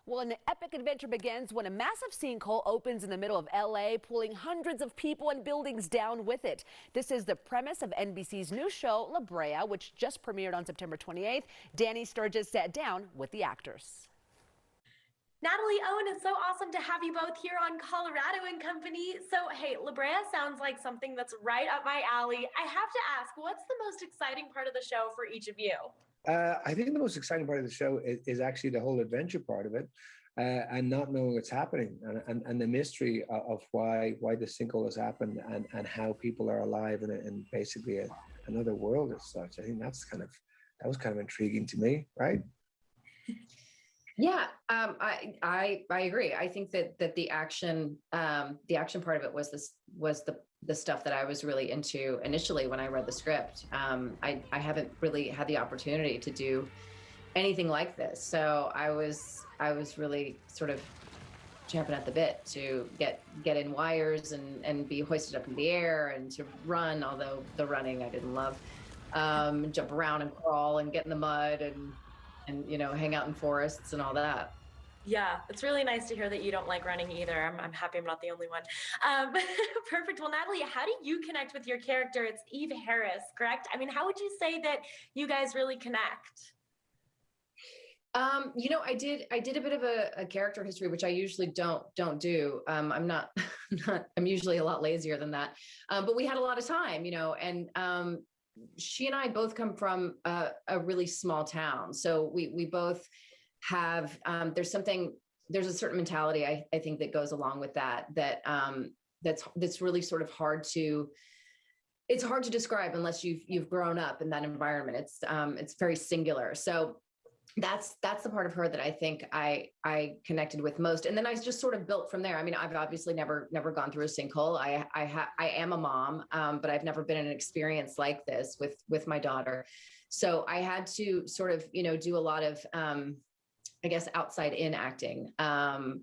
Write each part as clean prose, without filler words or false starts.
Well, an epic adventure begins when a massive sinkhole opens in the middle of LA, pulling hundreds of people and buildings down with it. This is the premise of NBC's new show, Brea, which just premiered on September 28th. Danny Sturgis sat down with the actors. Natalie, Owen, it's so awesome to have you both here on Colorado and Company. So, hey, Brea sounds like something that's right up my alley. I have to ask, what's the most exciting part of the show for each of you? I think the most exciting part of the show is actually the whole adventure part of it, and not knowing what's happening, and the mystery of why the sinkhole has happened, and how people are alive in basically another world as such. I think that was kind of intriguing to me, right? Yeah, I agree. I think that the action part of it was the stuff that I was really into initially when I read the script. I haven't really had the opportunity to do anything like this, so I was really sort of champing at the bit to get in wires and be hoisted up in the air and to run. Although the running I didn't love, jump around and crawl and get in the mud and hang out in forests and all that. Yeah, it's really nice to hear that you don't like running either. I'm happy I'm not the only one. Perfect. Well, Natalie, how do you connect with your character? It's Eve Harris, correct? I mean, how would you say that you guys really connect? I did a bit of a character history, which I usually don't do. I'm usually a lot lazier than that. But we had a lot of time, and she and I both come from a really small town. So we both have, there's a certain mentality I think that goes along with that's really sort of it's hard to describe unless you've grown up in that environment. It's very singular. So that's the part of her that I think I connected with most. And then I just sort of built from there. I mean, I've obviously never gone through a sinkhole. I am a mom, but I've never been in an experience like this with my daughter. So I had to sort of, do a lot of, I guess, outside in acting. And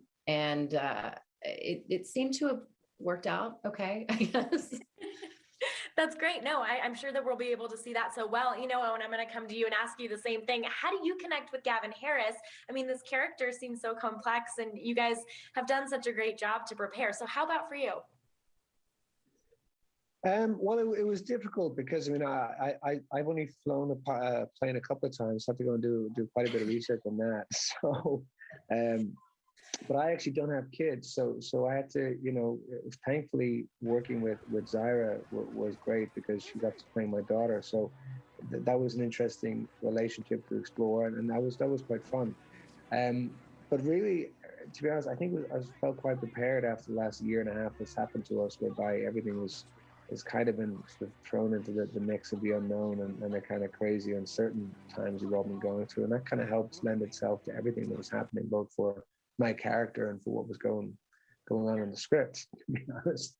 it seemed to have worked out okay, I guess. That's great. No, I'm sure that we'll be able to see that so well. Owen, I'm going to come to you and ask you the same thing. How do you connect with Gavin Harris? I mean, this character seems so complex, and you guys have done such a great job to prepare. So how about for you? Well, it was difficult because I've only flown a plane a couple of times. I have to go and do quite a bit of research on that. So, but I actually don't have kids, so I had to, thankfully working with Zyra was great because she got to play my daughter. So that was an interesting relationship to explore, and that was quite fun. But really, to be honest, I think I felt quite prepared after the last year and a half that's happened to us, whereby everything has kind of been sort of thrown into the mix of the unknown and the kind of crazy, uncertain times we've all been going through. And that kind of helped lend itself to everything that was happening, both for my character and for what was going on in the script, to be honest.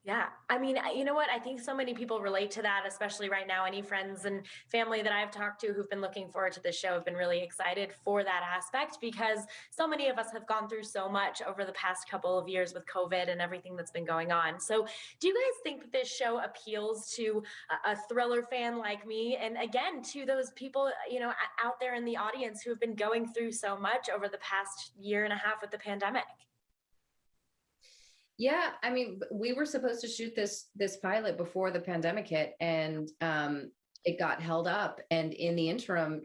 Yeah. I mean, you know what? I think so many people relate to that, especially right now. Any friends and family that I've talked to who've been looking forward to this show have been really excited for that aspect, because so many of us have gone through so much over the past couple of years with COVID and everything that's been going on. So do you guys think that this show appeals to a thriller fan like me? And again, to those people, out there in the audience who have been going through so much over the past year and a half with the pandemic? Yeah, I mean, we were supposed to shoot this pilot before the pandemic hit, and it got held up. And in the interim,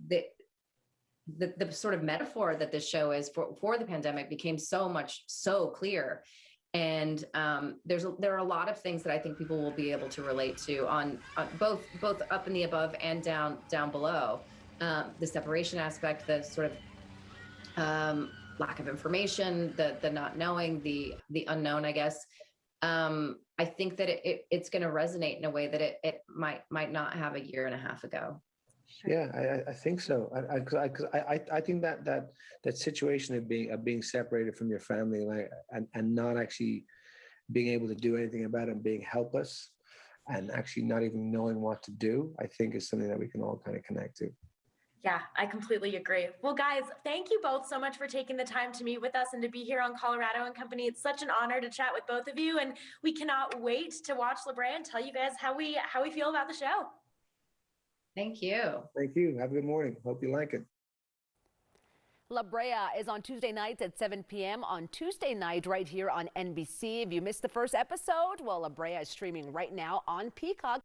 the sort of metaphor that this show is for the pandemic became so clear. And there are a lot of things that I think people will be able to relate to on both up in the above and down below. The separation aspect, the sort of lack of information, the not knowing, the unknown, I guess. I think that it's going to resonate in a way that it might not have a year and a half ago. Yeah, I think so. I think that situation of being separated from your family, and not actually being able to do anything about it, and being helpless, and actually not even knowing what to do, I think is something that we can all kind of connect to. Yeah, I completely agree. Well, guys, thank you both so much for taking the time to meet with us and to be here on Colorado and Company. It's such an honor to chat with both of you, and we cannot wait to watch Brea and tell you guys how we feel about the show. Thank you. Thank you. Have a good morning. Hope you like it. La Brea is on Tuesday nights at 7 p.m. on Tuesday night right here on NBC. If you missed the first episode, well, La Brea is streaming right now on Peacock.